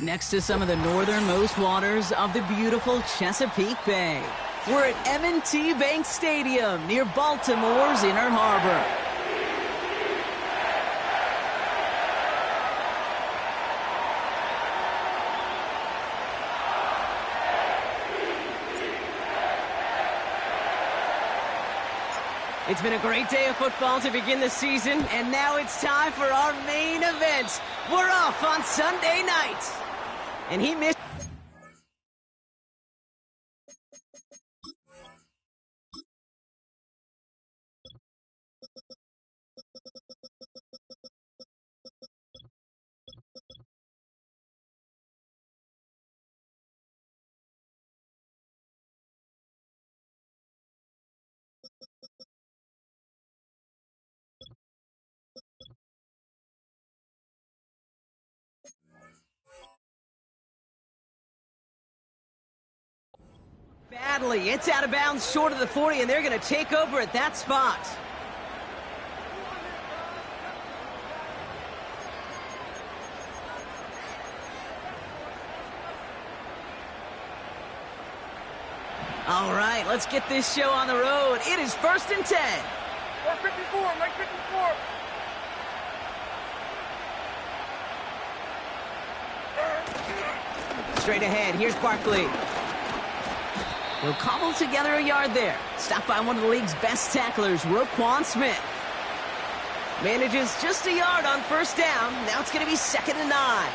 Next to some of the northernmost waters of the beautiful Chesapeake Bay, we're at M&T Bank Stadium near Baltimore's Inner Harbor. It's been a great day of football to begin the season, and now it's time for our main event. We're off on Sunday night. And he missed. Badly. It's out of bounds short of the 40, and they're going to take over at that spot. All right, let's get this show on the road. It is 1st and 10. 54, Mike 54. Straight ahead, here's Barkley. He'll cobble together a yard there. Stopped by one of the league's best tacklers, Roquan Smith. Manages just a yard on 1st down. Now it's going to be 2nd and 9.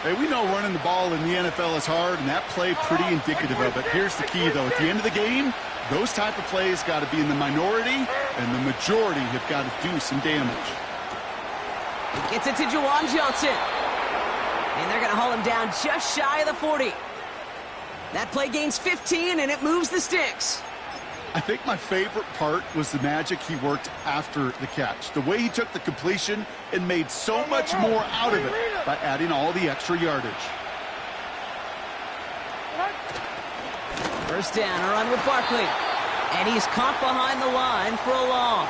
Hey, we know running the ball in the NFL is hard, and that play pretty indicative of it. Here's the key, though. At the end of the game, those type of plays got to be in the minority, and the majority have got to do some damage. He gets it to Juwan Johnson. And they're going to haul him down just shy of the 40. That play gains 15, and it moves the sticks. I think my favorite part was the magic he worked after the catch. The way he took the completion and made so much more out of it by adding all the extra yardage. 1st down, a run with Barkley. And he's caught behind the line for a loss.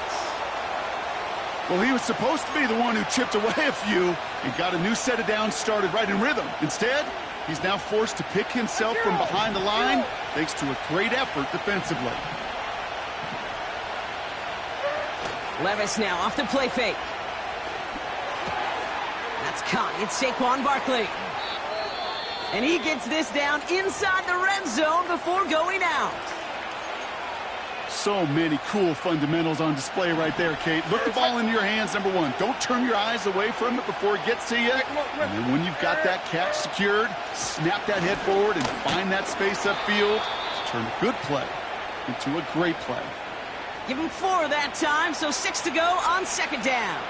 Well, he was supposed to be the one who chipped away a few and got a new set of downs started right in rhythm. Instead, he's now forced to pick himself from behind the line thanks to a great effort defensively. Levis now off the play fake. That's caught. It's Saquon Barkley. And he gets this down inside the red zone before going out. So many cool fundamentals on display right there, Kate. Look the ball into your hands, number one. Don't turn your eyes away from it before it gets to you. And then when you've got that catch secured, snap that head forward and find that space upfield to turn a good play into a great play. Give him 4 that time, so 6 to go on 2nd down.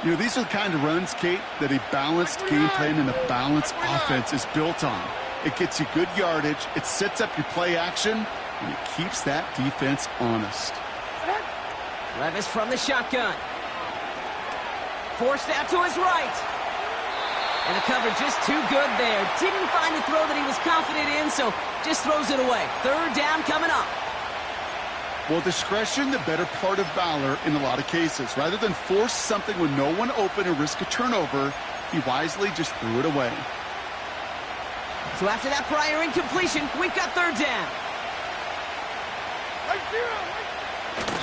You know, these are the kind of runs, Kate, that a balanced game plan and a balanced offense is built on. It gets you good yardage, it sets up your play action, and it keeps that defense honest. Levis from the shotgun. Forced out to his right. And the coverage just too good there. Didn't find a throw that he was confident in, so just throws it away. 3rd down coming up. Well, discretion, the better part of valor in a lot of cases. Rather than force something with no one open and risk a turnover, he wisely just threw it away. So after that prior incompletion, we've got 3rd down.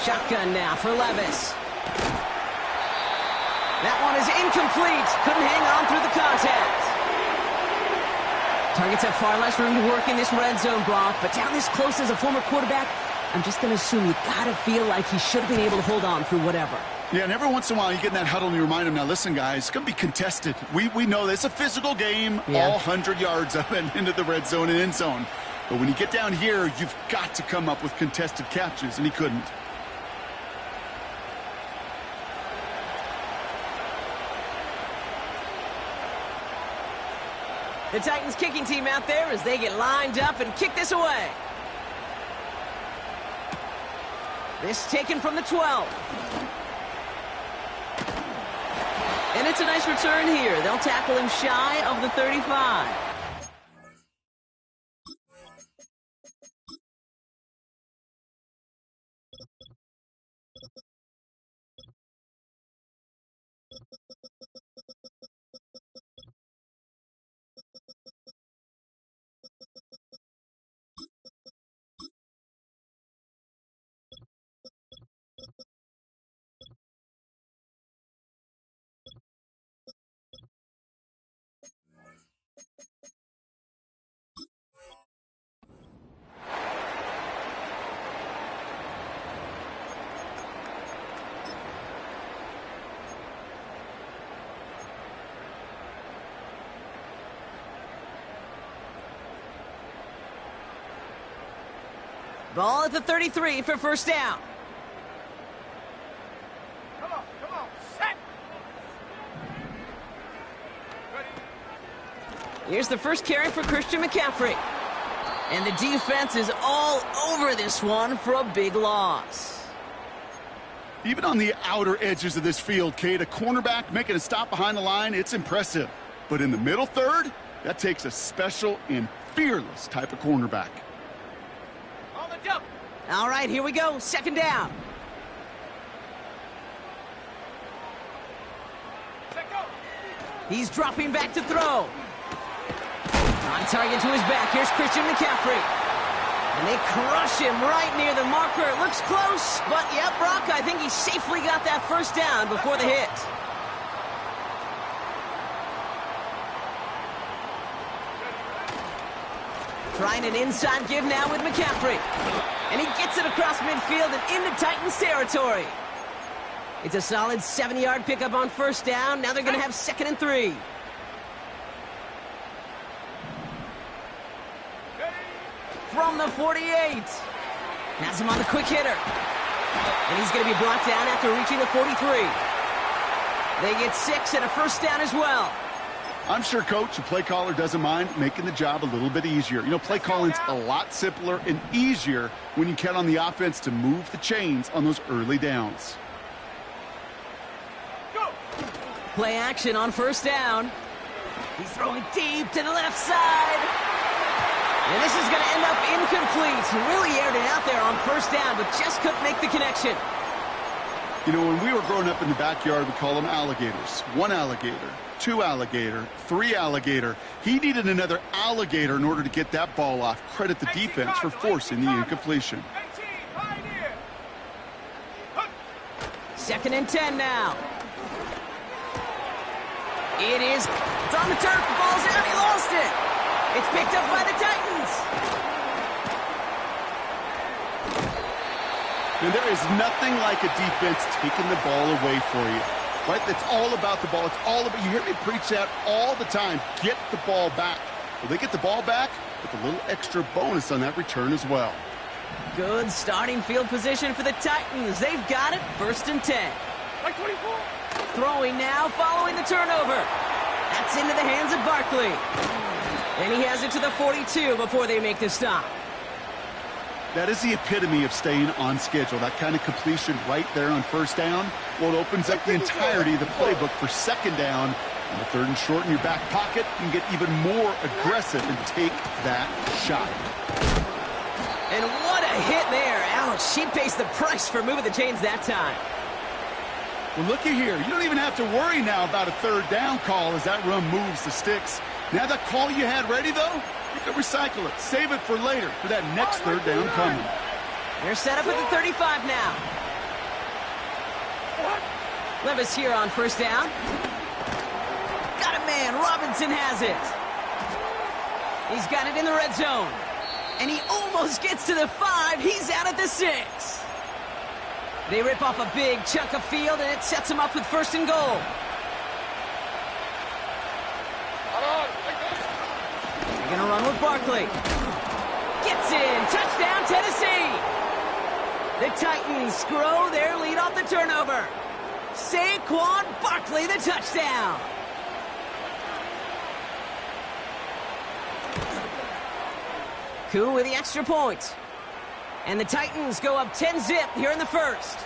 Shotgun now for Levis. That one is incomplete. Couldn't hang on through the contact. Targets have far less room to work in this red zone, Brock, but down this close as a former quarterback, I'm just going to assume you got to feel like he should have been able to hold on through whatever. Yeah, and every once in a while you get in that huddle and you remind him, now listen, guys, it's going to be contested. We know this. It's a physical game, all 100 yards up and into the red zone and end zone. But when you get down here, you've got to come up with contested catches, and he couldn't. The Titans kicking team out there as they get lined up and kick this away. This taken from the 12. And it's a nice return here. They'll tackle him shy of the 35. Ball at the 33 for first down. Come on, set. Ready? Here's the first carry for Christian McCaffrey. And the defense is all over this one for a big loss. Even on the outer edges of this field, Kate, a cornerback making a stop behind the line, it's impressive. But in the middle third, that takes a special and fearless type of cornerback. On the jump. All right, here we go. Second down. Set go. He's dropping back to throw. On target to his back. Here's Christian McCaffrey. And they crush him right near the marker. It looks close, but yeah, Brock, I think he safely got that first down before the hit. Trying an inside give now with McCaffrey. And he gets it across midfield and into Titans territory. It's a solid 70-yard pickup on first down. Now they're going to have 2nd and 3. From the 48. Has him on the quick hitter. And he's going to be brought down after reaching the 43. They get 6 and a first down as well. I'm sure Coach, the play caller, doesn't mind making the job a little bit easier. You know, play calling's a lot simpler and easier when you count on the offense to move the chains on those early downs. Go. Play action on first down. He's throwing deep to the left side. And this is going to end up incomplete. He really aired it out there on first down, but just couldn't make the connection. You know, when we were growing up in the backyard, we call them alligators. 1 alligator, 2 alligator, 3 alligator. He needed another alligator in order to get that ball off. Credit the defense for forcing the incompletion. 18, pioneer. 2nd and 10 now. It's on the turf. The ball's out. He lost it. It's picked up by the Titans. And there is nothing like a defense taking the ball away for you. Right? That's all about the ball. It's all about, you hear me preach that all the time. Get the ball back. Well, they get the ball back with a little extra bonus on that return as well. Good starting field position for the Titans. They've got it. 1st and 10. Like 24. Throwing now, following the turnover. That's into the hands of Barkley. And he has it to the 42 before they make the stop. That is the epitome of staying on schedule. That kind of completion right there on first down. Well, it opens up the entirety of the playbook for 2nd down. On the 3rd and short in your back pocket, you can get even more aggressive and take that shot. And what a hit there. Ouch, she pays the price for moving the chains that time. Well, looky here. You don't even have to worry now about a 3rd down call as that run moves the sticks. Now that call you had ready, though, you can recycle it. Save it for later for that next 3rd down coming. They're set up at the 35 now. Levis here on first down. Got a man. Robinson has it. He's got it in the red zone. And he almost gets to the 5. He's out at the 6. They rip off a big chunk of field, and it sets him up with 1st and goal. They're going to run with Barkley. Gets in. Touchdown, Tennessee. The Titans grow their lead off the turnover. Saquon Barkley, the touchdown. Koo with the extra point. And the Titans go up 10-zip here in the 1st.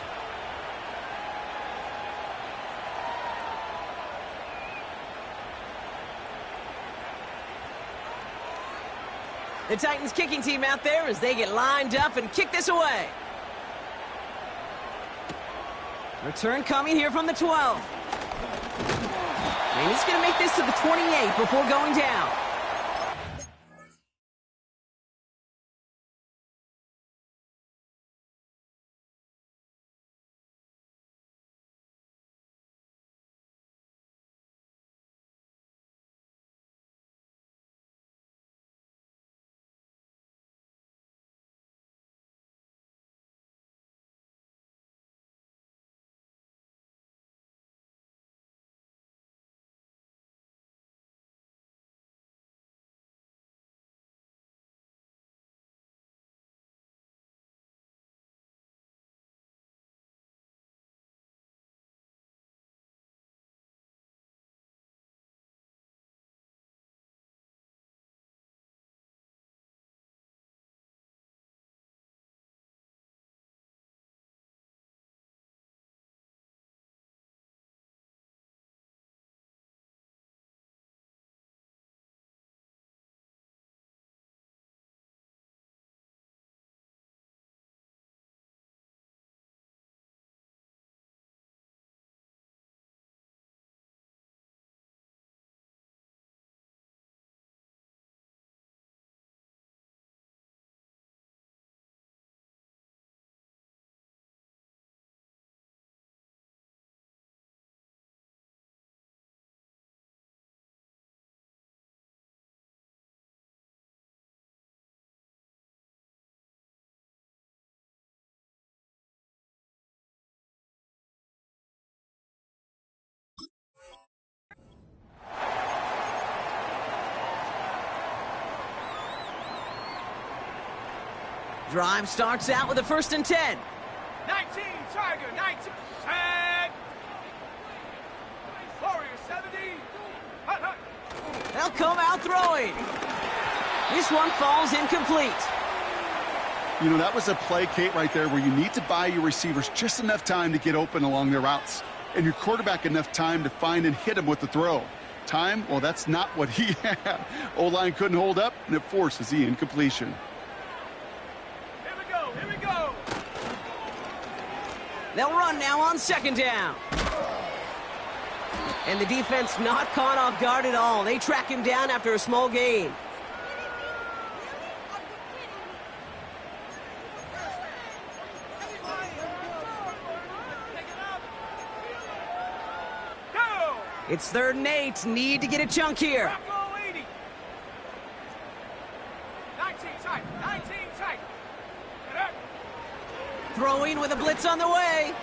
The Titans kicking team out there as they get lined up and kick this away. Return coming here from the 12. And he's going to make this to the 28 before going down. Drive starts out with a 1st and 10. 19, Tiger, 19. Set. Warrior, 70. Hut, hut. They'll come out throwing. This one falls incomplete. You know, that was a play, Kate, right there where you need to buy your receivers just enough time to get open along their routes. And your quarterback enough time to find and hit him with the throw. Time, well, that's not what he had. O-line couldn't hold up, and it forces the incompletion. Here we go, here we go. They'll run now on 2nd down. And the defense not caught off guard at all. They track him down after a small gain. Go. It's 3rd and 8. Need to get a chunk here. Rocco, 80. 19 tight, 19 tight. Get up. Throwing with a blitz on the way.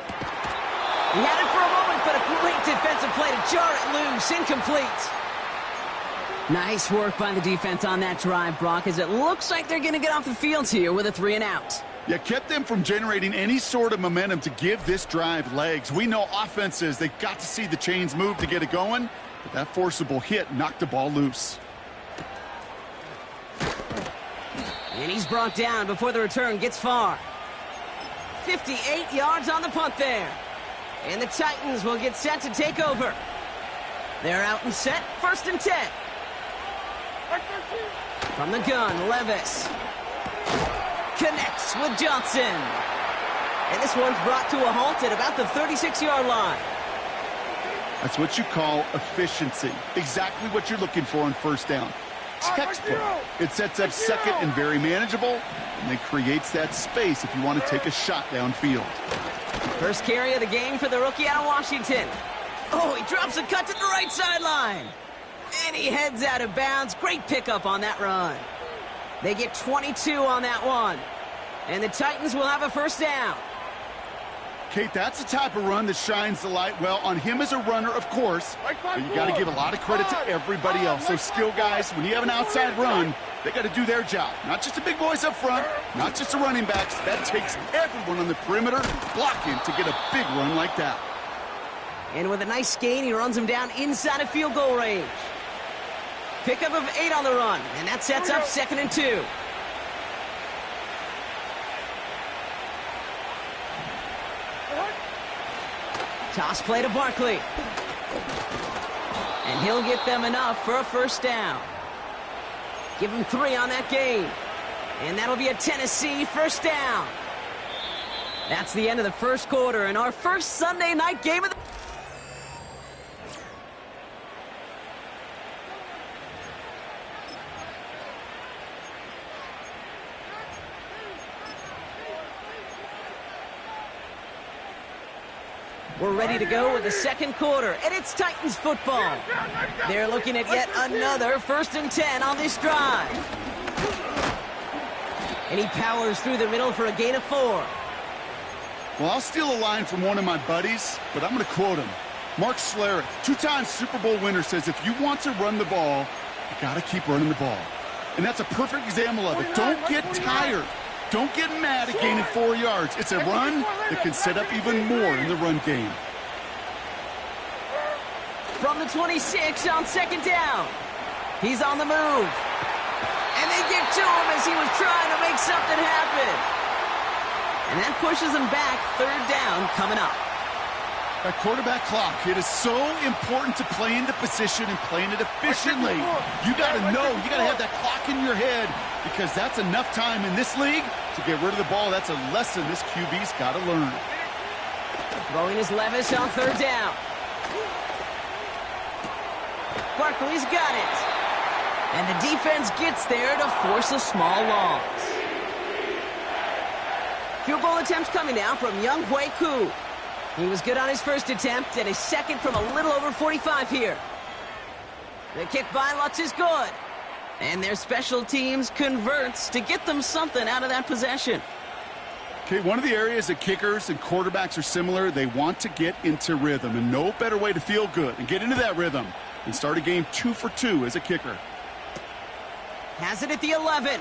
He had it for a moment, but a great defensive play to jar it loose. Incomplete. Nice work by the defense on that drive, Brock, as it looks like they're going to get off the field here with a 3 and out. Yeah, kept them from generating any sort of momentum to give this drive legs. We know offenses, they've got to see the chains move to get it going, but that forcible hit knocked the ball loose. And he's brought down before the return gets far. 58 yards on the punt there. And the Titans will get set to take over. They're out and set, 1st and 10. From the gun, Levis. Connects with Johnson. And this one's brought to a halt at about the 36-yard line. That's what you call efficiency. Exactly what you're looking for on 1st down. Textbook. It sets up 2nd and very manageable, and it creates that space if you want to take a shot downfield. First carry of the game for the rookie out of Washington. Oh, he drops a cut to the right sideline. And he heads out of bounds. Great pickup on that run. They get 22 on that one. And the Titans will have a 1st down. Kate, that's the type of run that shines the light, well, on him as a runner, of course, but you got to give a lot of credit to everybody else. Those skill guys, when you have an outside run, they got to do their job. Not just the big boys up front, not just the running backs. That takes everyone on the perimeter blocking to get a big run like that. And with a nice gain, he runs him down inside of field goal range. Pickup of 8 on the run, and that sets up 2nd and 2. Toss play to Barkley. And he'll get them enough for a 1st down. Give him 3 on that gain. And that'll be a Tennessee 1st down. That's the end of the 1st quarter and our first Sunday night game of the... We're ready to go with the 2nd quarter, and it's Titans football. They're looking at yet another 1st and 10 on this drive. And he powers through the middle for a gain of 4. Well, I'll steal a line from one of my buddies, but I'm going to quote him. Mark Schlereth, 2-time Super Bowl winner, says if you want to run the ball, you got to keep running the ball. And that's a perfect example of it. Don't get tired. Don't get mad at gaining 4 yards. It's a run that can set up even more in the run game. From the 26 on 2nd down. He's on the move. And they get to him as he was trying to make something happen. And that pushes him back. 3rd down coming up. That quarterback clock, it is so important to play into position and playing it efficiently. You got to know, you got to have that clock in your head because that's enough time in this league to get rid of the ball. That's a lesson this QB's got to learn. Throwing is Levis on 3rd down. Barkley's got it. And the defense gets there to force a small loss. Field goal attempts coming now from Younghoe Koo. He was good on his 1st attempt and his 2nd from a little over 45 here. The kick by Lutz is good. And their special teams converts to get them something out of that possession. Okay, one of the areas that kickers and quarterbacks are similar, they want to get into rhythm. And no better way to feel good and get into that rhythm than start a game 2 for 2 as a kicker. Has it at the 11.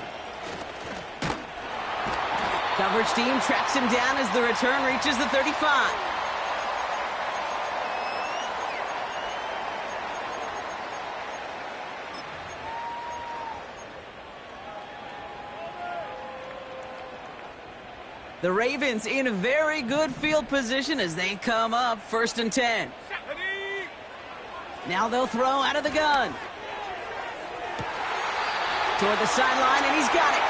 Coverage team tracks him down as the return reaches the 35. The Ravens in a very good field position as they come up 1st and 10. Now they'll throw out of the gun. Toward the sideline, and he's got it.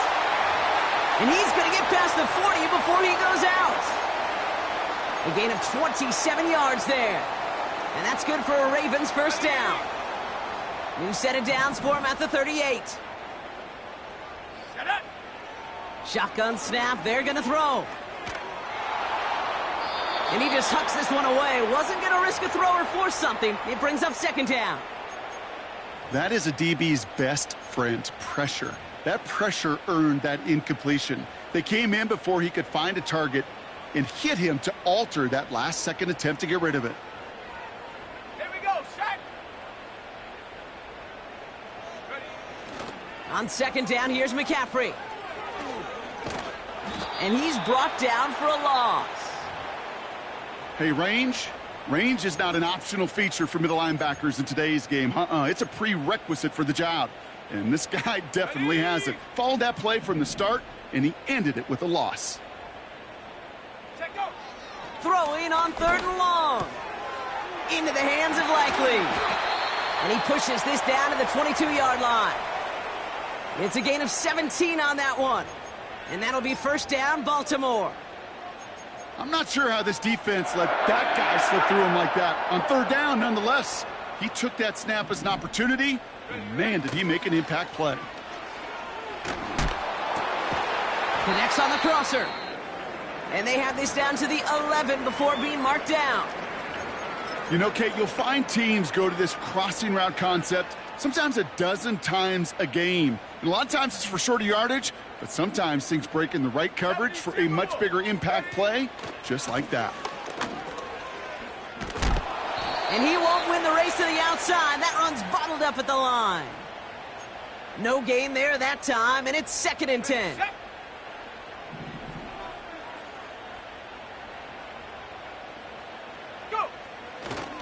And he's going to get past the 40 before he goes out. A gain of 27 yards there. And that's good for a Ravens first down. New set of downs for him at the 38. Shotgun snap, they're going to throw. And he just hucks this one away. Wasn't going to risk a throw or force something. It brings up 2nd down. That is a DB's best friend, pressure. That pressure earned that incompletion. They came in before he could find a target and hit him to alter that last-second attempt to get rid of it. Here we go, set. On 2nd down, here's McCaffrey. And he's brought down for a loss. Hey, range is not an optional feature for middle linebackers in today's game. It's a prerequisite for the job. And this guy definitely has it. Followed that play from the start, and he ended it with a loss. Throwing on 3rd and long. Into the hands of Likely. And he pushes this down to the 22-yard line. It's a gain of 17 on that one. And that'll be 1st down, Baltimore. I'm not sure how this defense let that guy slip through him like that. On 3rd down, nonetheless, he took that snap as an opportunity, and man, did he make an impact play. Connects on the crosser. And they have this down to the 11 before being marked down. You know, Kate, you'll find teams go to this crossing route concept sometimes a dozen times a game. And a lot of times it's for shorter yardage, but sometimes things break in the right coverage for a much bigger impact play, just like that. And he won't win the race to the outside. That run's bottled up at the line. No gain there that time, and it's 2nd and 10.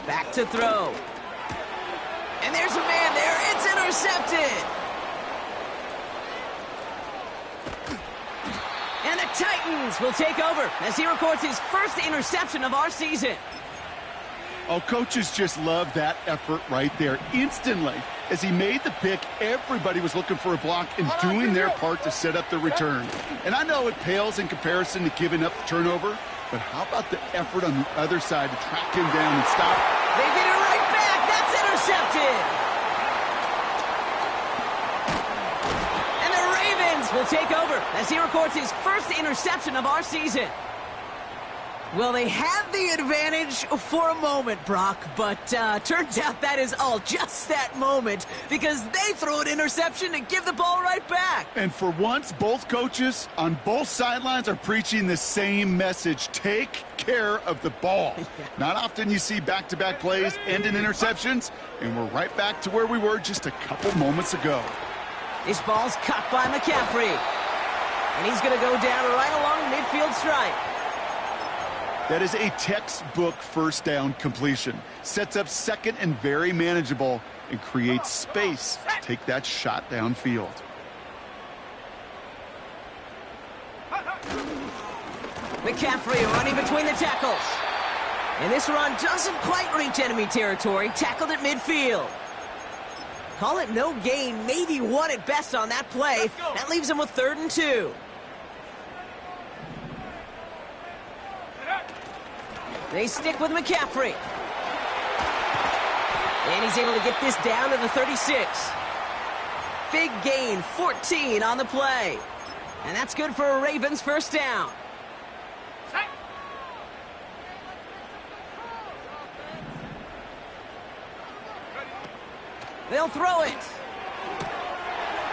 Back to throw. And there's a man there. It's intercepted. And the Titans will take over as he records his first interception of our season. Oh, coaches just love that effort right there. Instantly, as he made the pick, everybody was looking for a block and doing their part to set up the return. And I know it pales in comparison to giving up the turnover, but how about the effort on the other side to track him down and stop? They get it right back. That's intercepted. And the Ravens will take over as he records his first interception of our season. Well, they have the advantage for a moment, Brock, but turns out that is all just that moment because they throw an interception and give the ball right back. And for once, both coaches on both sidelines are preaching the same message. Take care of the ball. Not often you see back-to-back plays end in interceptions, and we're right back to where we were just a couple moments ago. This ball's caught by McCaffrey, and he's going to go down right along the midfield stripe. That is a textbook first down completion. Sets up 2nd and very manageable and creates space to take that shot downfield. McCaffrey running between the tackles. And this run doesn't quite reach enemy territory. Tackled at midfield. Call it no gain, maybe one at best on that play. That leaves him with 3rd and 2. They stick with McCaffrey. And he's able to get this down to the 36. Big gain, 14 on the play. And that's good for a Ravens first down. They'll throw it.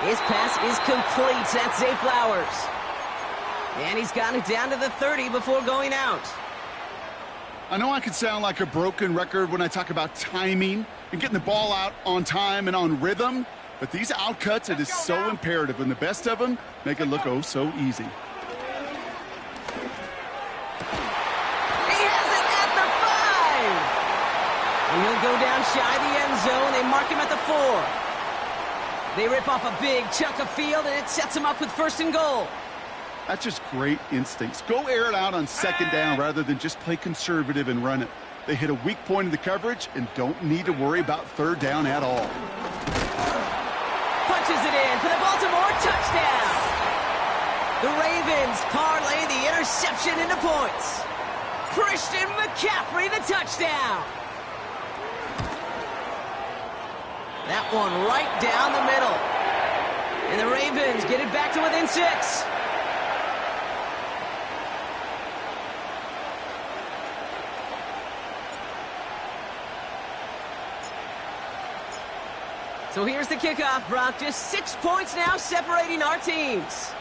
His pass is complete. That's Zay Flowers. And he's got it down to the 30 before going out. I know I can sound like a broken record when I talk about timing and getting the ball out on time and on rhythm, but these outcuts, it is so imperative, and the best of them make it look oh so easy. shy of the end zone. They mark him at the 4. They rip off a big chunk of field, and it sets them up with 1st and goal. That's just great instincts. Go air it out on 2nd down rather than just play conservative and run it. They hit a weak point in the coverage and don't need to worry about 3rd down at all. Punches it in for the Baltimore touchdown. The Ravens parlay the interception into points. Christian McCaffrey, the touchdown. That one right down the middle. And the Ravens get it back to within 6. So here's the kickoff, Brock. Just 6 points now separating our teams.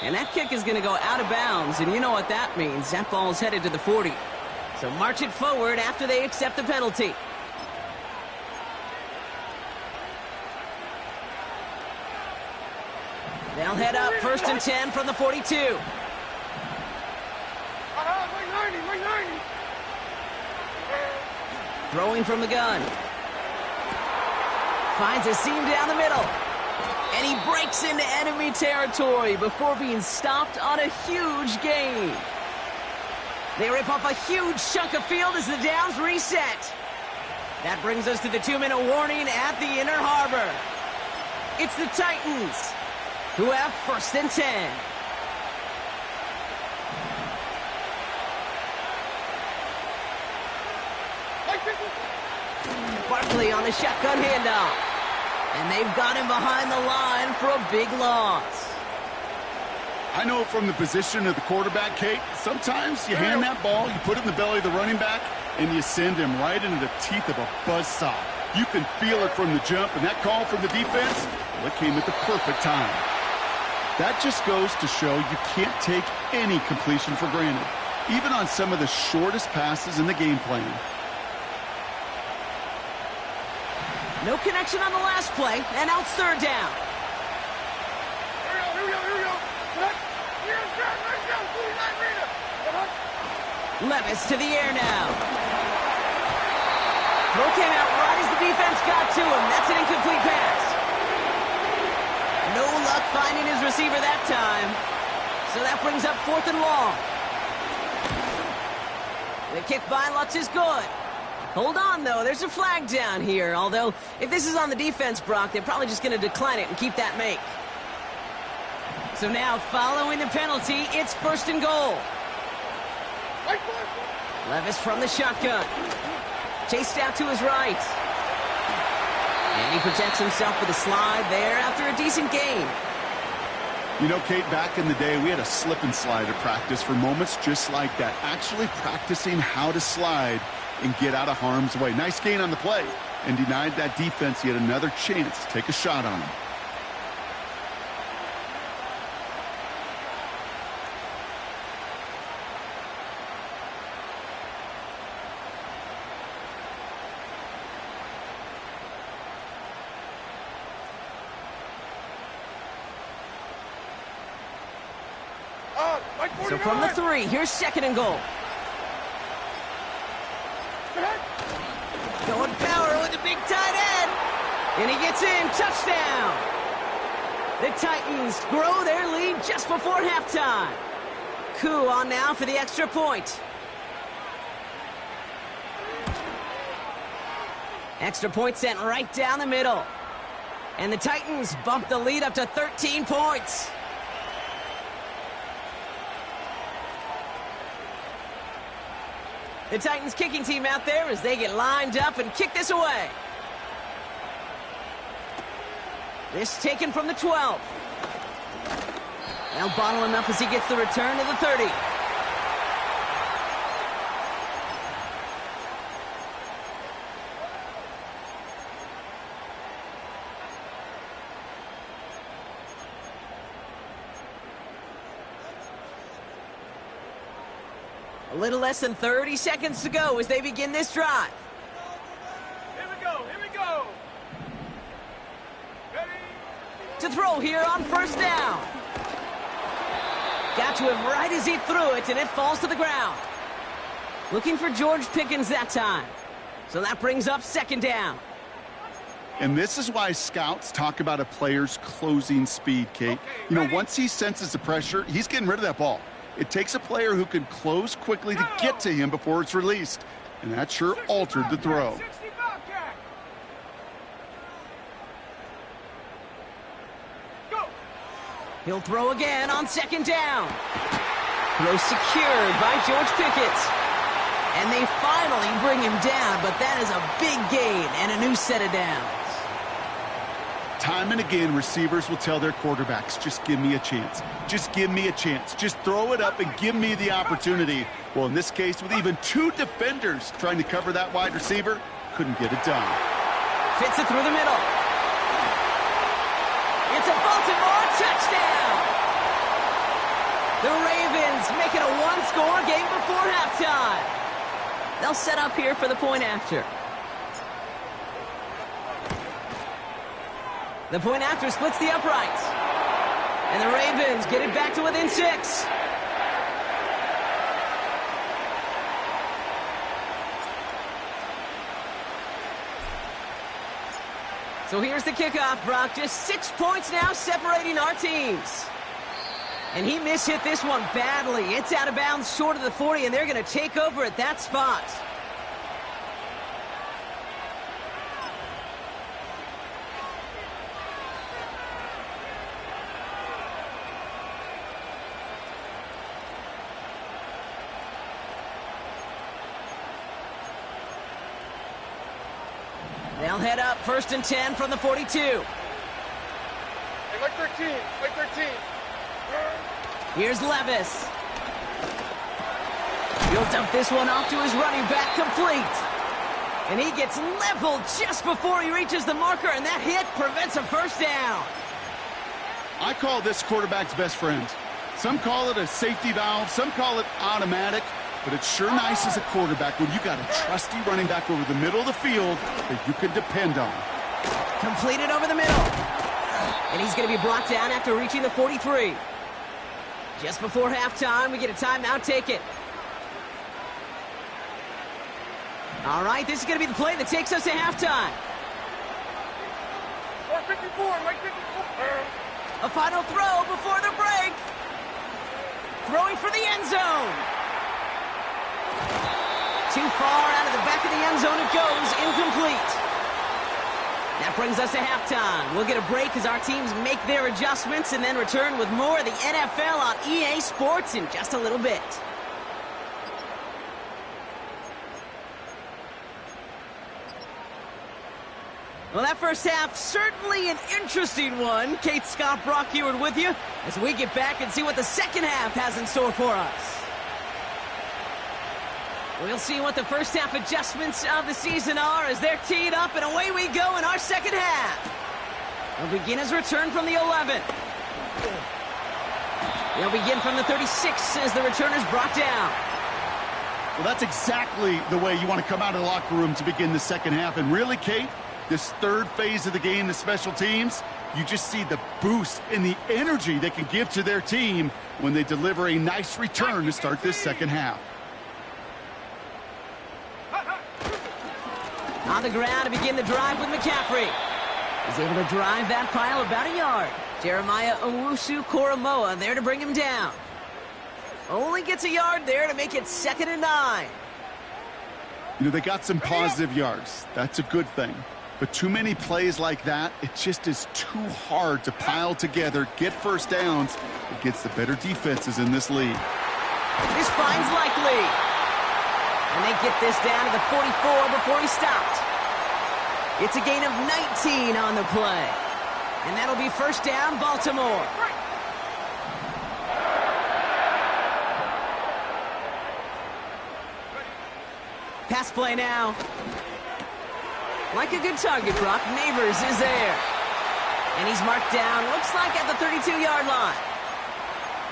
And that kick is going to go out of bounds, and you know what that means. That ball's headed to the 40. So march it forward after they accept the penalty. They'll head up 1st and 10 from the 42. Throwing from the gun. Finds a seam down the middle. And he breaks into enemy territory before being stopped on a huge gain. They rip off a huge chunk of field as the downs reset. That brings us to the 2-minute warning at the Inner Harbor. It's the Titans who have 1st and 10. Barkley on the shotgun handoff. And they've got him behind the line for a big loss. I know from the position of the quarterback, Kate, sometimes you hand that ball, you put it in the belly of the running back, and you send him right into the teeth of a buzzsaw. You can feel it from the jump, and that call from the defense, well, it came at the perfect time. That just goes to show you can't take any completion for granted, even on some of the shortest passes in the game plan. No connection on the last play, and now it's 3rd down. Levis to the air now. Throw came out right as the defense got to him. That's an incomplete pass. No luck finding his receiver that time. So that brings up 4th and long. The kick by Lutz is good. Hold on, though. There's a flag down here. Although, if this is on the defense, Brock, they're probably just going to decline it and keep that make. So now, following the penalty, it's 1st and goal. Levis from the shotgun. Chased out to his right. And he protects himself with a slide there after a decent gain. You know, Kate, back in the day, we had a slip and slide at practice for moments just like that. Actually practicing how to slide and get out of harm's way. Nice gain on the play, and denied that defense yet another chance to take a shot on him. So from the 3, here's 2nd and goal. Going power with the big tight end. And he gets in. Touchdown. The Titans grow their lead just before halftime. Koo on now for the extra point. Extra point sent right down the middle. And the Titans bump the lead up to 13 points. The Titans kicking team out there as they get lined up and kick this away. This taken from the 12. They'll bottle him up as he gets the return to the 30. A little less than 30 seconds to go as they begin this drive. Here we go, here we go. Ready? To throw here on 1st down. Got to him right as he threw it, and it falls to the ground. Looking for George Pickens that time. So that brings up second down. And this is why scouts talk about a player's closing speed, Kate. You know, once he senses the pressure, he's getting rid of that ball. It takes a player who can close quickly to get to him before it's released. And that sure altered the throw. He'll throw again on second down. Throw secured by George Pickett. And they finally bring him down, but that is a big gain and a new set of downs. Time and again, receivers will tell their quarterbacks, just give me a chance. Just give me a chance. Just throw it up and give me the opportunity. Well, in this case, with even two defenders trying to cover that wide receiver, couldn't get it done. Fits it through the middle. It's a Baltimore touchdown. The Ravens make it a one-score game before halftime. They'll set up here for the point after. The point after splits the uprights. And the Ravens get it back to within 6. So here's the kickoff, Brock. Just 6 points now separating our teams. And he mishit this one badly. It's out of bounds short of the 40, and they're going to take over at that spot. They'll head up 1st and 10 from the 42. Hey, like 13, like 13. Here's Levis. He'll dump this one off to his running back, complete. And he gets leveled just before he reaches the marker, and that hit prevents a first down. I call this quarterback's best friend. Some call it a safety valve, some call it automatic, but it's sure nice as a quarterback when you got a trusty running back over the middle of the field that you can depend on. Completed over the middle. And he's going to be brought down after reaching the 43. Just before halftime, we get a timeout taken. All right, this is going to be the play that takes us to halftime. Mark 54, Mark 54. A final throw before the break. Throwing for the end zone. Too far out of the back of the end zone it goes, incomplete. That brings us to halftime. We'll get a break as our teams make their adjustments and then return with more of the NFL on EA Sports in just a little bit. Well, that first half, certainly an interesting one. Kate, Scott, Brock Ewart with you as we get back and see what the second half has in store for us. We'll see what the first half adjustments of the season are as they're teed up, and away we go in our second half. They'll begin his return from the 11. They'll begin from the 36 as the returner's brought down. Well, that's exactly the way you want to come out of the locker room to begin the second half. And really, Kate, this third phase of the game, the special teams, you just see the boost and the energy they can give to their team when they deliver a nice return to start this second half. On the ground to begin the drive with McCaffrey. He's able to drive that pile about a yard. Jeremiah Owusu-Koramoah there to bring him down. Only gets a yard there to make it 2nd and 9. You know, they got some positive yards. That's a good thing. But too many plays like that, it just is too hard to pile together, get first downs against the better defenses in this league. This finds Likely. And they get this down to the 44 before he stopped. It's a gain of 19 on the play. And that'll be first down, Baltimore. Pass play now. Like a good target, Brock. Neighbors is there. And he's marked down, looks like at the 32-yard line.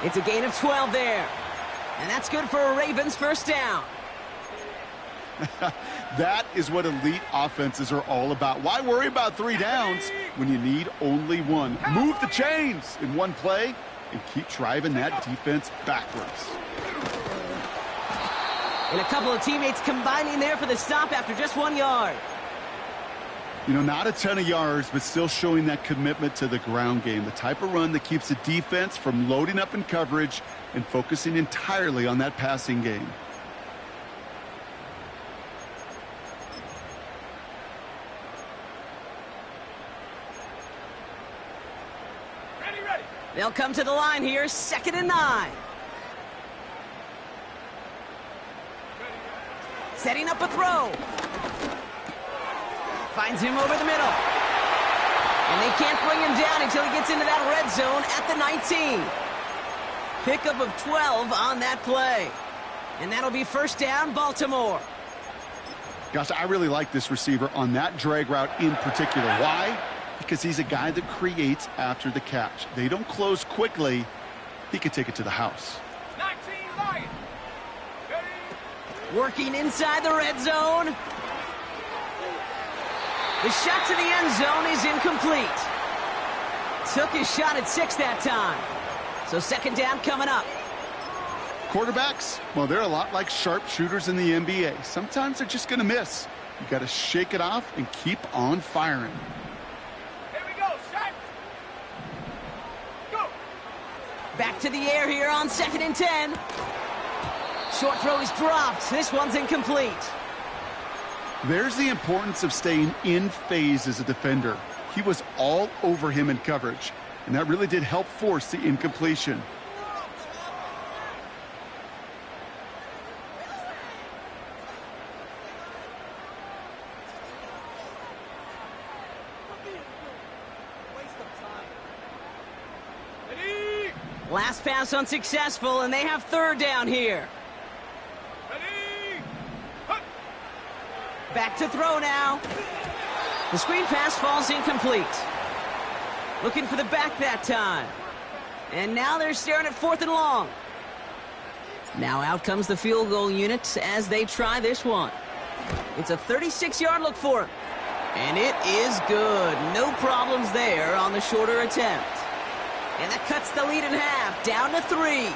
It's a gain of 12 there. And that's good for a Ravens first down. That is what elite offenses are all about. Why worry about 3 downs when you need only 1? Move the chains in one play and keep driving that defense backwards. And a couple of teammates combining there for the stop after just 1 yard. You know, not a ton of yards, but still showing that commitment to the ground game. The type of run that keeps the defense from loading up in coverage and focusing entirely on that passing game. Ready. They'll come to the line here, 2nd and 9. Setting up a throw. Finds him over the middle. And they can't bring him down until he gets into that red zone at the 19. Pickup of 12 on that play. And that'll be 1st down, Baltimore. Gosh, I really like this receiver on that drag route in particular. Why? Because he's a guy that creates after the catch. They don't close quickly. He could take it to the house. 19 Lions. Ready. Working inside the red zone. The shot to the end zone is incomplete. Took his shot at 6 that time. So 2nd down coming up. Quarterbacks, well, they're a lot like sharpshooters in the NBA. Sometimes they're just going to miss. You got to shake it off and keep on firing. Here we go, shot. Go. Back to the air here on 2nd and 10. Short throw is dropped. This one's incomplete. There's the importance of staying in phase as a defender. He was all over him in coverage, and that really did help force the incompletion. Ready. Last pass unsuccessful, and they have 3rd down here. Ready. Hut. Back to throw now. The screen pass falls incomplete. Looking for the back that time. And now they're staring at 4th and long. Now out comes the field goal unit as they try this one. It's a 36-yard look for him. And it is good. No problems there on the shorter attempt. And that cuts the lead in half, down to 3.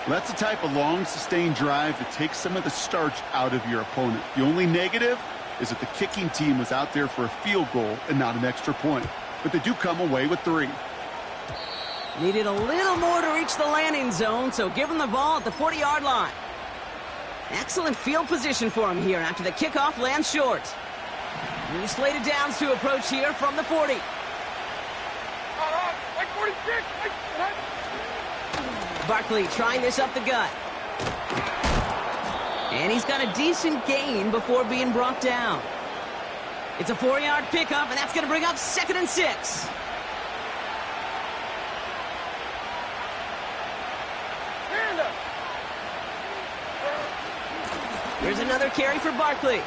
That's the type of long, sustained drive that takes some of the starch out of your opponent. The only negative is that the kicking team was out there for a field goal and not an extra point. But they do come away with 3. Needed a little more to reach the landing zone, so give him the ball at the 40-yard line. Excellent field position for him here after the kickoff lands short. New slated downs to approach here from the 40. Like 46. Barkley trying this up the gut. And he's got a decent gain before being brought down. It's a 4-yard pickup, and that's going to bring up 2nd and 6. Here's another carry for Barkley.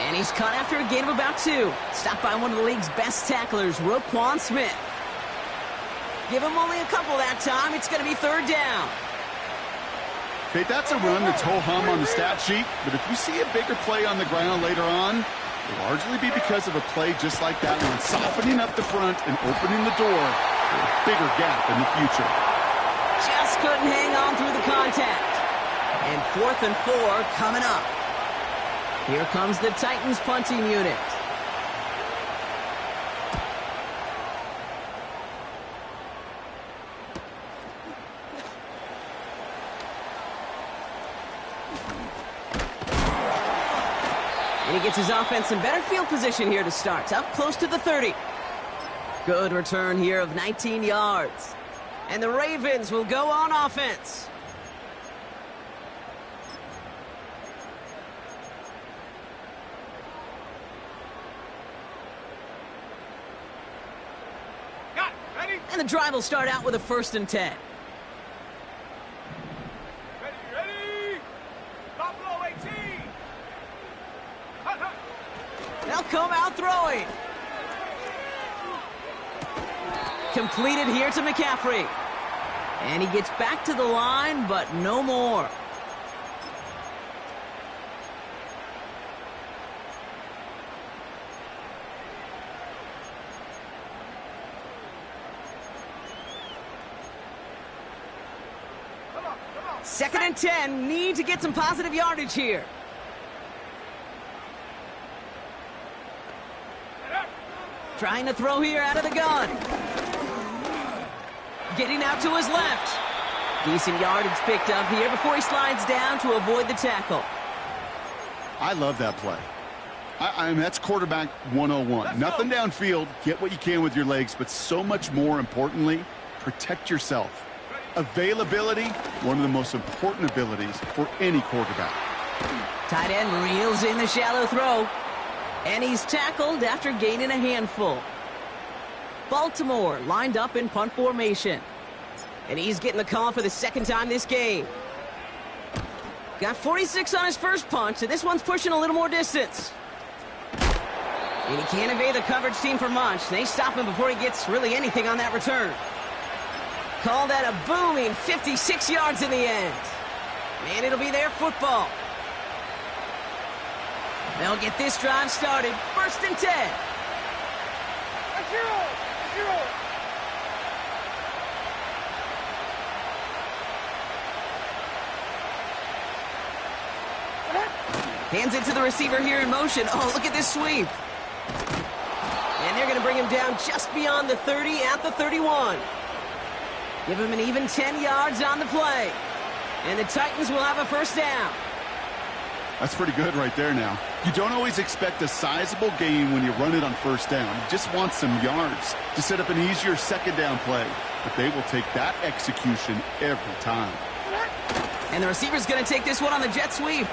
And he's caught after a gain of about 2. Stopped by one of the league's best tacklers, Roquan Smith. Give him only a couple that time. It's going to be 3rd down. Okay, that's a run that's ho-hum on the stat sheet, but if you see a bigger play on the ground later on, it'll largely be because of a play just like that one, softening up the front and opening the door for a bigger gap in the future. Just couldn't hang on through the contact. And 4th and 4 coming up. Here comes the Titans punting unit. And he gets his offense in better field position here to start. Up close to the 30. Good return here of 19 yards. And the Ravens will go on offense. Got it. Ready. And the drive will start out with a 1st and 10. Ready. Buffalo 18. Hut. They'll come out throwing. Completed here to McCaffrey. And he gets back to the line, but no more. Second and 10. Need to get some positive yardage here. Trying to throw here out of the gun. Getting out to his left. Decent yardage picked up here before he slides down to avoid the tackle. I love that play. I mean, that's quarterback 101. Nothing downfield. Get what you can with your legs, but so much more importantly, protect yourself. Availability, one of the most important abilities for any quarterback. Tight end reels in the shallow throw. And he's tackled after gaining a handful. Baltimore lined up in punt formation. And he's getting the call for the second time this game. Got 46 on his first punt, and this one's pushing a little more distance. And he can't evade the coverage team for much. They stop him before he gets really anything on that return. Call that a booming 56 yards in the end. And it'll be their football. They'll get this drive started. First and 10. A zero. Hands it to the receiver here in motion. Oh, look at this sweep. And they're going to bring him down just beyond the 30 at the 31. Give him an even 10 yards on the play. And the Titans will have a first down. That's pretty good right there now. You don't always expect a sizable gain when you run it on first down. You just want some yards to set up an easier second down play. But they will take that execution every time. And the receiver's going to take this one on the jet sweep.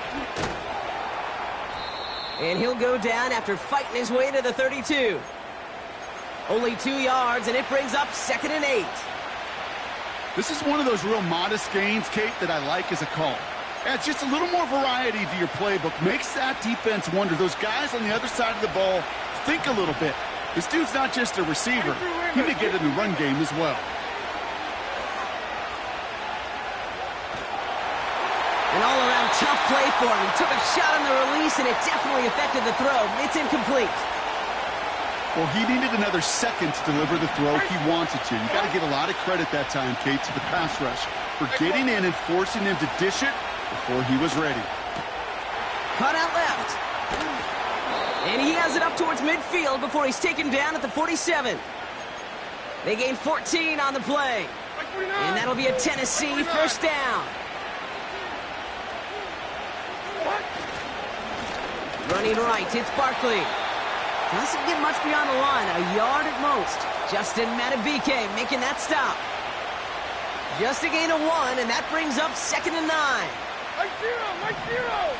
And he'll go down after fighting his way to the 32. Only 2 yards, and it brings up second and 8. This is one of those real modest gains, Kate, that I like as a call. Adds just a little more variety to your playbook. Makes that defense wonder. Those guys on the other side of the ball think a little bit. This dude's not just a receiver. He may get in the run game as well. An all-around tough play for him. He took a shot on the release, and it definitely affected the throw. It's incomplete. Well, he needed another second to deliver the throw he wanted to. You got to give a lot of credit that time, Kate, to the pass rush for getting in and forcing him to dish it before he was ready. Cut out left. And he has it up towards midfield before he's taken down at the 47. They gain 14 on the play. And that'll be a Tennessee first down. Running right, it's Barkley. Doesn't get much beyond the line, a yard at most. Justin Matabike making that stop. Just a gain of 1, and that brings up second and 9. Mike zero.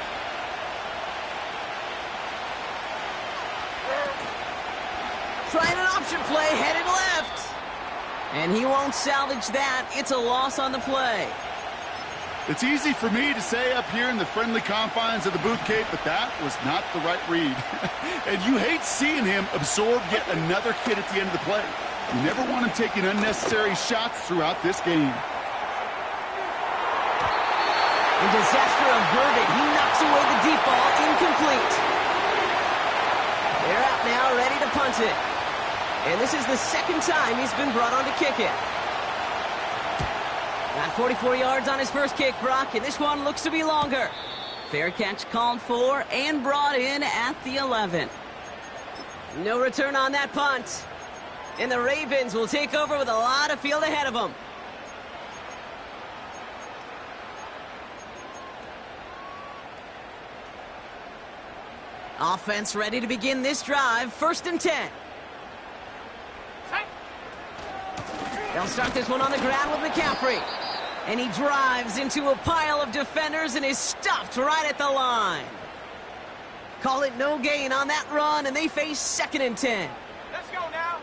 Trying an option play, headed left. And he won't salvage that. It's a loss on the play. It's easy for me to say up here in the friendly confines of the booth, Kate, but that was not the right read. And you hate seeing him absorb yet another hit at the end of the play. You never want him taking unnecessary shots throughout this game. And disaster averted. He knocks away the deep ball, incomplete. They're out now, ready to punt it. And this is the second time he's been brought on to kick it. Got 44 yards on his first kick, Brock, and this one looks to be longer. Fair catch called for and brought in at the 11. No return on that punt. And the Ravens will take over with a lot of field ahead of them. Offense ready to begin this drive. First and 10. They'll start this one on the ground with McCaffrey. And he drives into a pile of defenders and is stopped right at the line. Call it no gain on that run, and they face second and 10. Let's go now.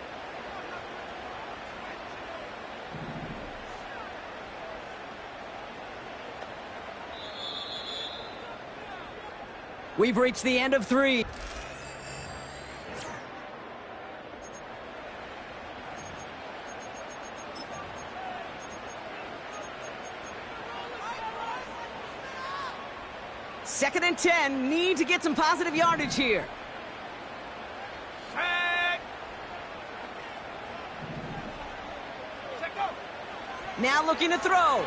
We've reached the end of 3. Second and 10. Need to get some positive yardage here. Now looking to throw.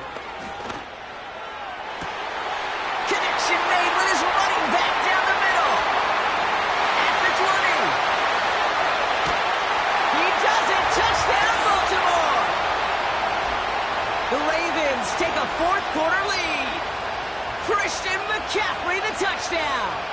fourth quarter lead. Christian McCaffrey, the touchdown.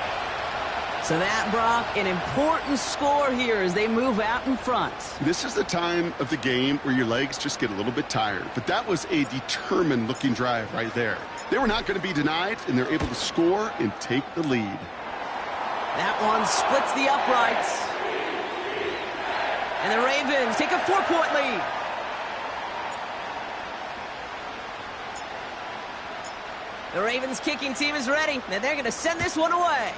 So that, Brock, an important score here as they move out in front. This is the time of the game where your legs just get a little bit tired. But that was a determined-looking drive right there. They were not going to be denied, and they're able to score and take the lead. That one splits the uprights. And the Ravens take a 4-point lead. The Ravens kicking team is ready, and they're going to send this one away.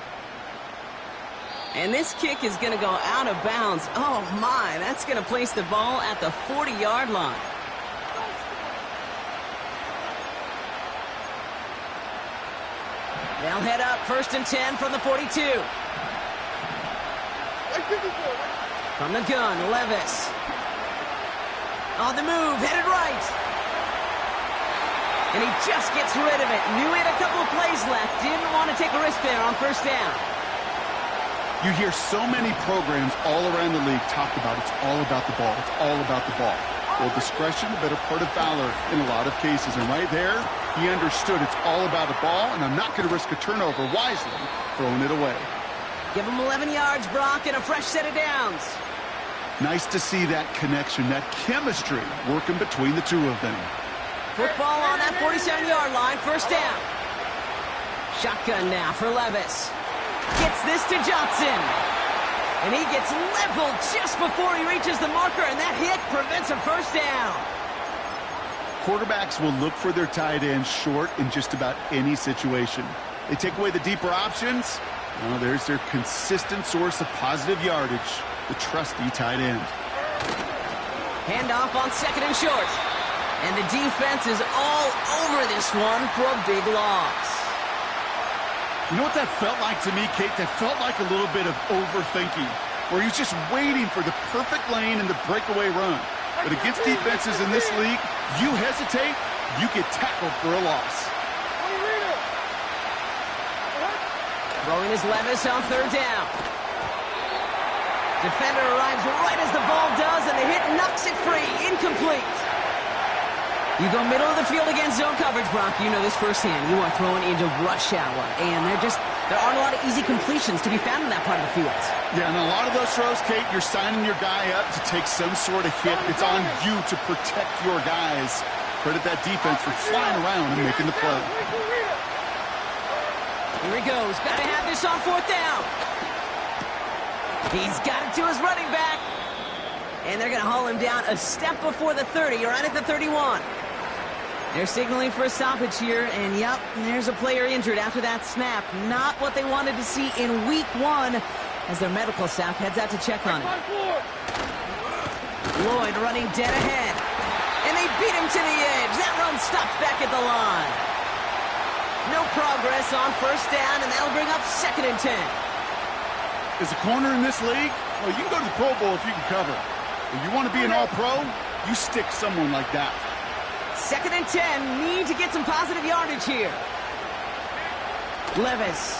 And this kick is going to go out of bounds. Oh, my. That's going to place the ball at the 40-yard line. They'll head up 1st and 10 from the 42. From the gun, Levis. On the move, headed right. And he just gets rid of it. Knew he had a couple of plays left. Didn't want to take a risk there on 1st down. You hear so many programs all around the league talk about it's all about the ball. It's all about the ball. Well, discretion, the better part of valor in a lot of cases. And right there, he understood it's all about the ball, and I'm not going to risk a turnover wisely, throwing it away. Give him 11 yards, Brock, and a fresh set of downs. Nice to see that connection, that chemistry working between the two of them. Football on that 47-yard line, 1st down. Shotgun now for Levis. Gets this to Johnson. And he gets leveled just before he reaches the marker, and that hit prevents a 1st down. Quarterbacks will look for their tight end short in just about any situation. They take away the deeper options. Well, there's their consistent source of positive yardage, the trusty tight end. Handoff on 2nd and short. And the defense is all over this one for a big loss. You know what that felt like to me, Kate? That felt like a little bit of overthinking, where he's just waiting for the perfect lane and the breakaway run. But against defenses in this league, you hesitate, you get tackled for a loss. Throwing his Levis on 3rd down. Defender arrives right as the ball does, and the hit knocks it free. Incomplete. You go middle of the field against zone coverage, Brock. You know this firsthand. You are throwing into rush hour, and there aren't a lot of easy completions to be found in that part of the field. Yeah, and a lot of those throws, Kate, you're signing your guy up to take some sort of hit. It's on you to protect your guys. Credit that defense for flying around and making the play. Here he goes. Got to have this on 4th down. He's got it to his running back. And they're going to haul him down a step before the 30, right at the 31. They're signaling for a stoppage here, and yep, there's a player injured after that snap. Not what they wanted to see in week 1 as their medical staff heads out to check on him. Lloyd running dead ahead. And they beat him to the edge. That run stopped back at the line. No progress on 1st down, and that'll bring up 2nd and 10. As a corner in this league, well, you can go to the Pro Bowl if you can cover. If you want to be an all-pro, you stick someone like that. 2nd and 10, need to get some positive yardage here. Levis.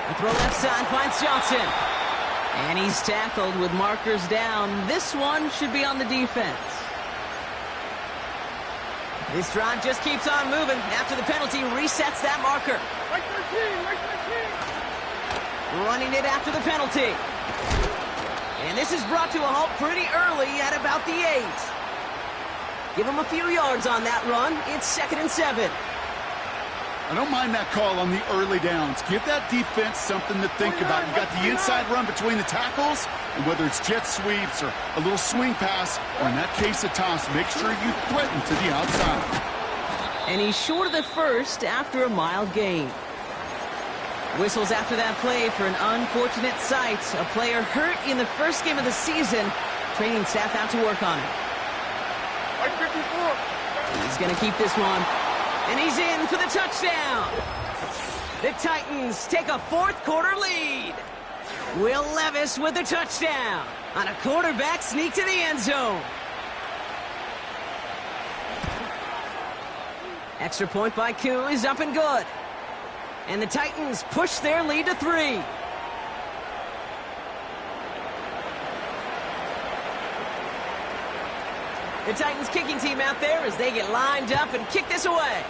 A throw left side finds Johnson. And he's tackled with markers down. This one should be on the defense. This drive just keeps on moving. After the penalty, resets that marker. Right 13, right 13. Running it after the penalty. And this is brought to a halt pretty early at about the 8. Give him a few yards on that run. It's 2nd and 7. I don't mind that call on the early downs. Give that defense something to think about. You got the inside run between the tackles, and whether it's jet sweeps or a little swing pass, or in that case a toss, make sure you threaten to the outside. And he's short of the 1st after a mild gain. Whistles after that play for an unfortunate sight. A player hurt in the 1st game of the season. Training staff out to work on it. He's going to keep this one. And he's in for the touchdown. The Titans take a 4th quarter lead. Will Levis with the touchdown on a quarterback sneak to the end zone. Extra point by Koo is up and good. And the Titans push their lead to 3. The Titans kicking team out there as they get lined up and kick this away.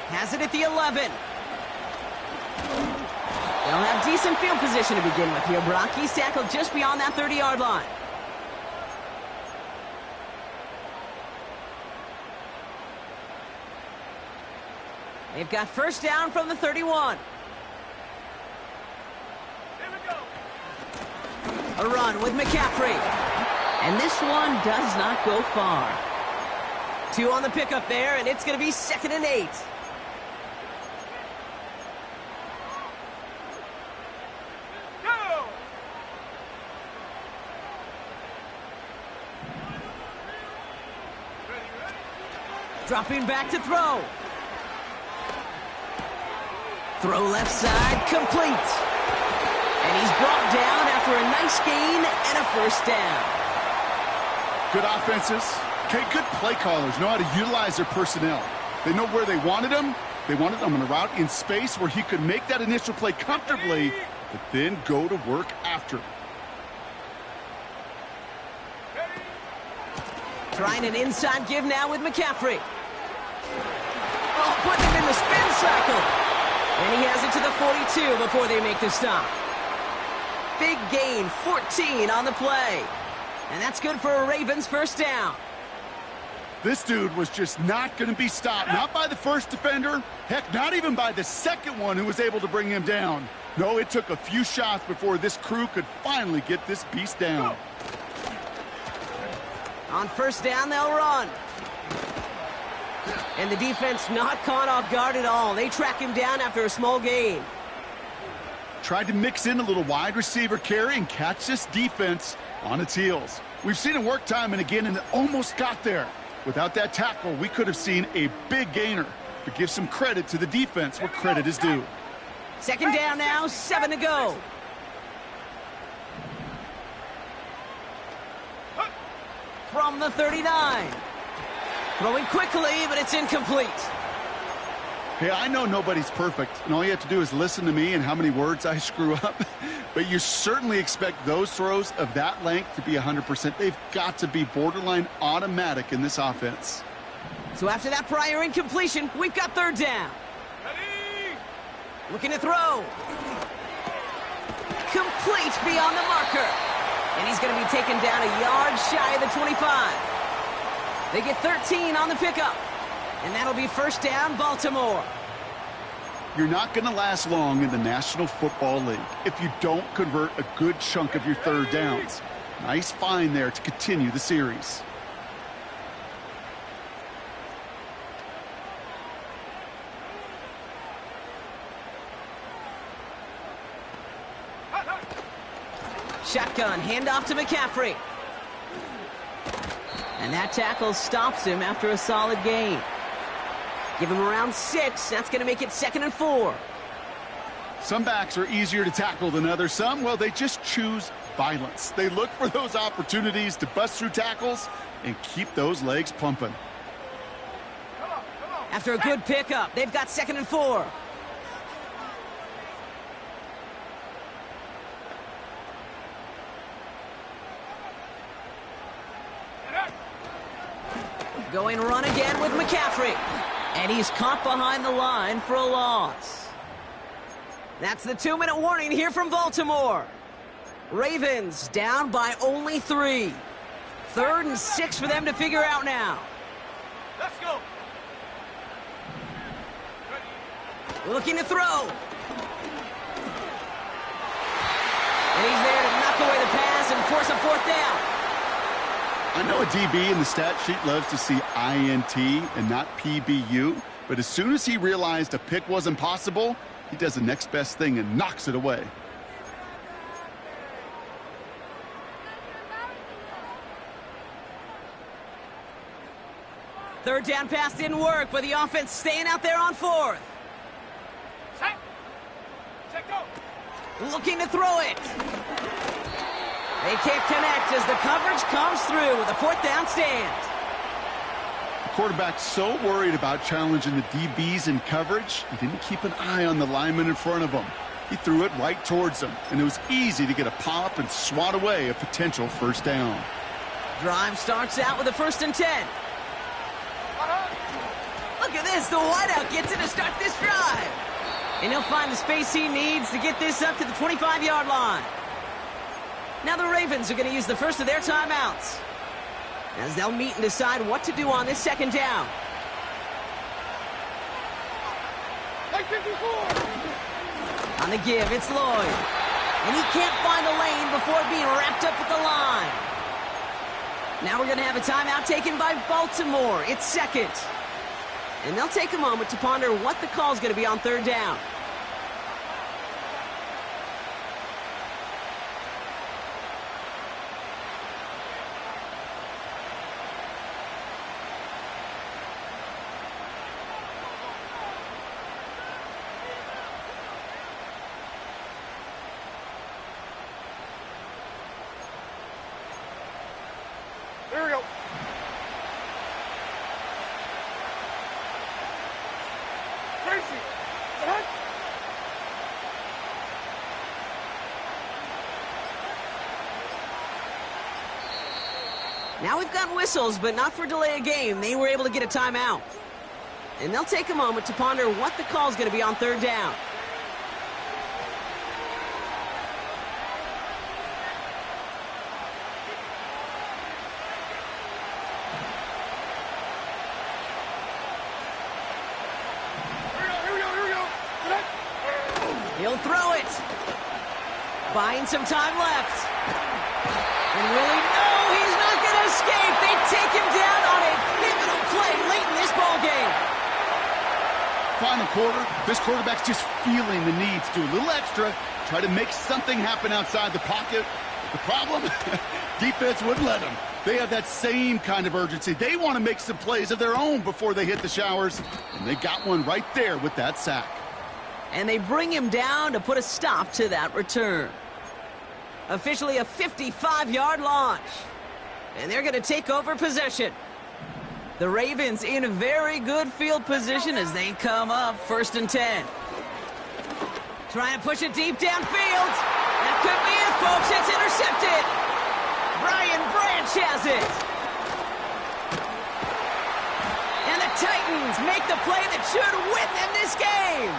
Has it at the 11. They'll have decent field position to begin with here, Brock. He's tackled just beyond that 30-yard line. They've got first down from the 31. Here we go. A run with McCaffrey. And this one does not go far. 2 on the pickup there, and it's going to be 2nd and 8. Go. Dropping back to throw. Throw left side, complete. And he's brought down after a nice gain and a first down. Good offenses. Okay, good play callers know how to utilize their personnel. They know where they wanted him. They wanted him on a route in space where he could make that initial play comfortably, but then go to work after. Trying an inside give now with McCaffrey. Oh, putting him in the spin cycle. And he has it to the 42 before they make the stop. Big gain, 14 on the play. And that's good for a Ravens first down. This dude was just not going to be stopped. Not by the first defender. Heck, not even by the second one who was able to bring him down. No, it took a few shots before this crew could finally get this beast down. On first down, they'll run. And the defense not caught off guard at all. They track him down after a small gain. Tried to mix in a little wide receiver carry and catch this defense on its heels. We've seen it work time and again, and it almost got there. Without that tackle, we could have seen a big gainer. But give some credit to the defense where credit is due. Second down now, 7 to go. From the 39. Throwing quickly, but it's incomplete. Hey, I know nobody's perfect, and all you have to do is listen to me and how many words I screw up. But you certainly expect those throws of that length to be 100%. They've got to be borderline automatic in this offense. So after that prior incompletion, we've got third down. Ready. Looking to throw. Complete beyond the marker. And he's going to be taken down a yard shy of the 25. They get 13 on the pickup. And that'll be first down, Baltimore. You're not going to last long in the National Football League if you don't convert a good chunk of your third downs. Nice find there to continue the series. Shotgun, handoff to McCaffrey. And that tackle stops him after a solid gain. Give him around 6. That's going to make it 2nd and 4. Some backs are easier to tackle than others. Some, well, they just choose violence. They look for those opportunities to bust through tackles and keep those legs pumping. After a good pickup, they've got 2nd and 4. Going run again with McCaffrey. And he's caught behind the line for a loss. That's the 2-minute warning here from Baltimore. Ravens down by only 3. 3rd and 6 for them to figure out now. Let's go. Looking to throw. And he's there to knock away the pass and force a 4th down. I know a DB in the stat sheet loves to see INT and not PBU, but as soon as he realized a pick wasn't possible, he does the next best thing and knocks it away. Third down pass didn't work, but the offense staying out there on 4th. Set. Set, go. Looking to throw it. They can't connect as the coverage comes through with a 4th down stand. The quarterback's so worried about challenging the DBs in coverage, he didn't keep an eye on the lineman in front of him. He threw it right towards him, and it was easy to get a pop and swat away a potential first down. Drive starts out with a 1st and 10. Look at this, the wideout gets it to start this drive. And he'll find the space he needs to get this up to the 25-yard line. Now the Ravens are going to use the first of their timeouts, as they'll meet and decide what to do on this 2nd down. On the give, it's Lloyd. And he can't find a lane before being wrapped up at the line. Now we're going to have a timeout taken by Baltimore. It's 2nd. And they'll take a moment to ponder what the call is going to be on 3rd down. Here we go. Tracy, ahead. Now we've got whistles, but not for delay of game. They were able to get a timeout. And they'll take a moment to ponder what the call is going to be on 3rd down. He'll throw it. Buying some time left. And will he? No, he's not going to escape. They take him down on a pivotal play late in this ball game. Final quarter, this quarterback's just feeling the need to do a little extra, try to make something happen outside the pocket. The problem? Defense wouldn't let him. They have that same kind of urgency. They want to make some plays of their own before they hit the showers, and they got one right there with that sack. And they bring him down to put a stop to that return. Officially a 55-yard launch. And they're going to take over possession. The Ravens in very good field position as they come up 1st and 10. Trying to push it deep downfield. That could be it, folks. It's intercepted. Brian Branch has it. And the Titans make the play that should win them this game.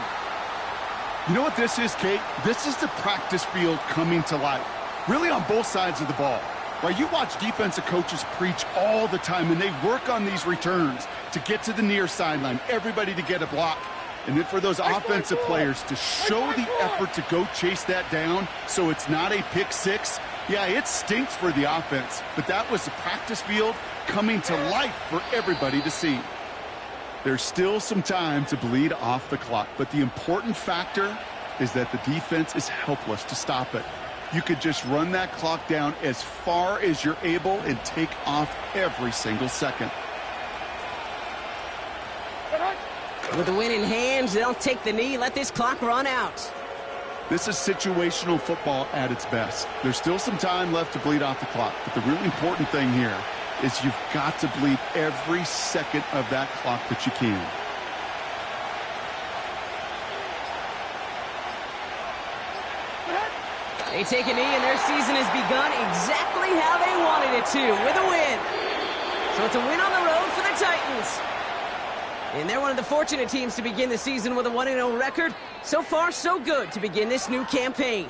You know what this is, Kate? This is the practice field coming to life, really on both sides of the ball. Right, you watch defensive coaches preach all the time, and they work on these returns to get to the near sideline, everybody to get a block. And then for those offensive players to show the effort to go chase that down so it's not a pick six, yeah, it stinks for the offense. But that was the practice field coming to life for everybody to see. There's still some time to bleed off the clock, but the important factor is that the defense is helpless to stop it. You could just run that clock down as far as you're able and take off every single second. With the win in hand, they'll take the knee, let this clock run out. This is situational football at its best. There's still some time left to bleed off the clock, but the really important thing here is you've got to bleed every second of that clock that you can. They take a knee, and their season has begun exactly how they wanted it to, with a win. So it's a win on the road for the Titans. And they're one of the fortunate teams to begin the season with a 1-0 record. So far, so good to begin this new campaign.